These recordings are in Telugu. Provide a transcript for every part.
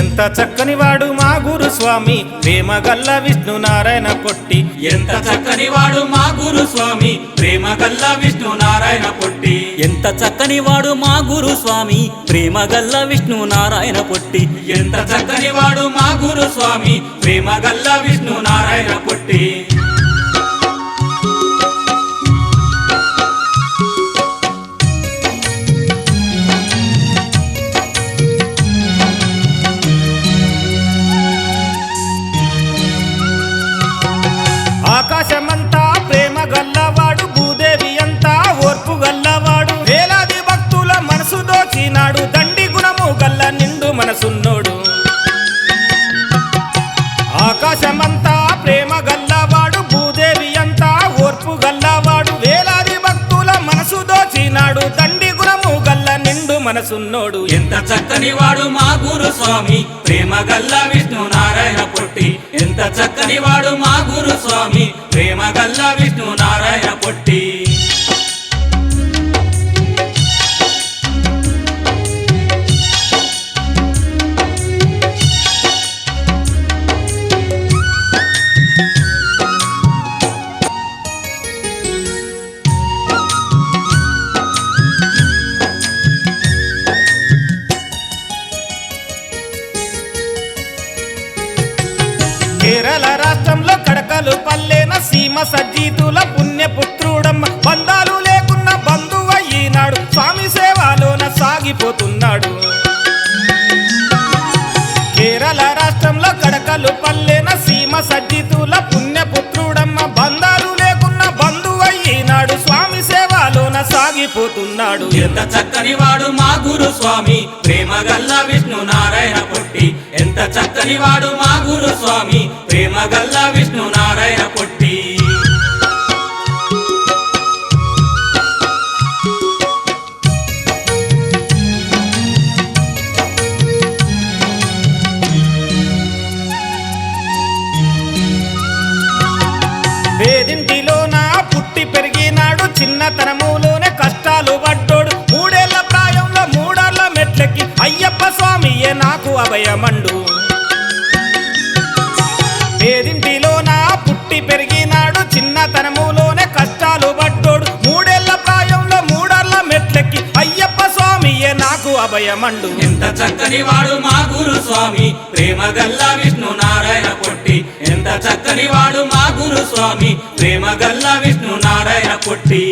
ఎంత చక్కని వాడు మా గురు స్వామి ప్రేమగల్ల విష్ణు నారాయణ పొట్టి. ఎంత చక్కని వాడు మా గురు స్వామి ప్రేమగల్ల విష్ణు నారాయణ పొట్టి. ఎంత చక్కని వాడు మా గురు స్వామి ప్రేమగల్ల విష్ణు నారాయణ పొట్టి. ఎంత చక్కని వాడు మా గురు స్వామి ప్రేమగల్ల విష్ణు నారాయణ పొట్టి. ఆకాశమంతా ప్రేమ గల్లవాడు, భూదేవి అంతా ఓర్పు గల్లవాడు, వేలాది భక్తుల మనసు దోచినాడు, దండి గుణము గల్ల నిండు మనసున్నోడు. ఆకాశమంతా ప్రేమ గల్లవాడు, భూదేవి అంతా ఓర్పు గల్లవాడు, వేలాది భక్తుల మనసు దోచినాడు, దండి గుణము గల్ల నిండు మనసున్నోడు. ఎంత చక్కని వాడు మా గురు స్వామి ప్రేమగల్ల విష్ణు నారాయణ పొట్టి. ఎంత చక్కని వాడు మా గురు స్వామి ప్రేమగల్ల విష్ణు నారాయణ పొట్టి. కేరళ రాష్ట్రంలో కడకలు పల్లెన సీమ సజ్జీతుల పుణ్యపుత్రుడమ్మ, బంధాలు లేకున్న బంధువు అయినాడు, స్వామి సేవలోన సాగిపోతున్నాడు. కేరళ రాష్ట్రంలో కడకలు పల్లెన సీమ సజ్జీతుల పుణ్యపుత్రుడమ్మ, బంధాలు లేకున్న బంధువు అయినాడు, స్వామి సేవలోన సాగిపోతున్నాడు. ఎంత చక్కని వాడు మా గురు స్వామి ప్రేమగల్ల విష్ణు నారాయణ పొట్టి. ఎంత చక్కని వాడు మా గురు స్వామి ప్రేమగల్ల విష్ణు నారాయణ పొట్టి. పేదింటిలోన పుట్టి పెరిగినాడు, చిన్నతనములోనే కష్టాలు పడ్డోడు, మూడేళ్ల ప్రాయంలో మూడాళ్ళ మెట్లకి అయ్యప్ప స్వామియే నాకు అభయమండు. పేదింటిలోన పుట్టి పెరిగినాడు, చిన్నతనములోనే కష్టాలు పడ్డోడు, మూడేళ్ల ప్రాయంలో మూడాళ్ళ మెట్లకి అయ్యప్ప స్వామియే నాకు అభయమండు. ఎంత చక్కని వాడు మా గురు స్వామి ప్రేమగల్ల విష్ణు నారాయణ పొట్టి. ఎంత చక్కని వాడు మా గురు స్వామి ప్రేమగల్ల విష్ణు నారాయణ పొట్టి.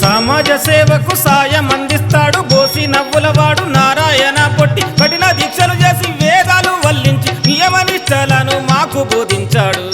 సమాజ సేవకు సాయం అందిస్తాడు, బోసి నవ్వులవాడు నారాయణ పొట్టి, కఠిన దీక్షలు చేసి వేదాలు వల్లించి నియమ నిష్టలను మాకు బోధించాడు.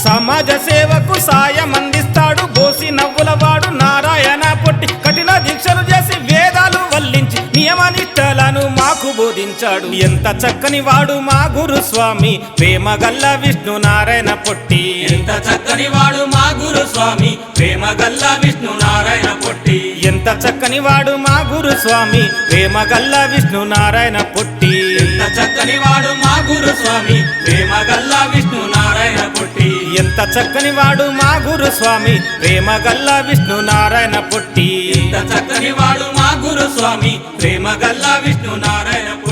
సమాజ సేవకు సాయం అందిస్తాడు, బోసి నవ్వులవాడు నారాయణ పొట్టి, కఠిన దీక్షలు చేసి వేదాలు వల్లించి నియమ నిష్టలను మాకు బోధించాడు. ఎంత చక్కని వాడు మా గురు స్వామి ప్రేమగల్ల విష్ణు నారాయణ పొట్టి. ఎంత చక్కని వాడు మా గురు స్వామి ప్రేమగల్ల విష్ణు నారాయణ పొట్టి. ఎంత చక్కని వాడు మా గురు స్వామి ప్రేమగల్ల విష్ణు నారాయణ పొట్టి. ఎంత చక్కని వాడు మా గురు స్వామి ప్రేమగల్ల విష్ణు నారాయణ పొట్టి. ఎంత చక్కని వాడు మా గురు స్వామి ప్రేమగల్ల విష్ణు నారాయణ పొట్టి. ఎంత చక్కని వాడు మా గురు స్వామి ప్రేమగల్ల విష్ణు నారాయణ పొట్టి.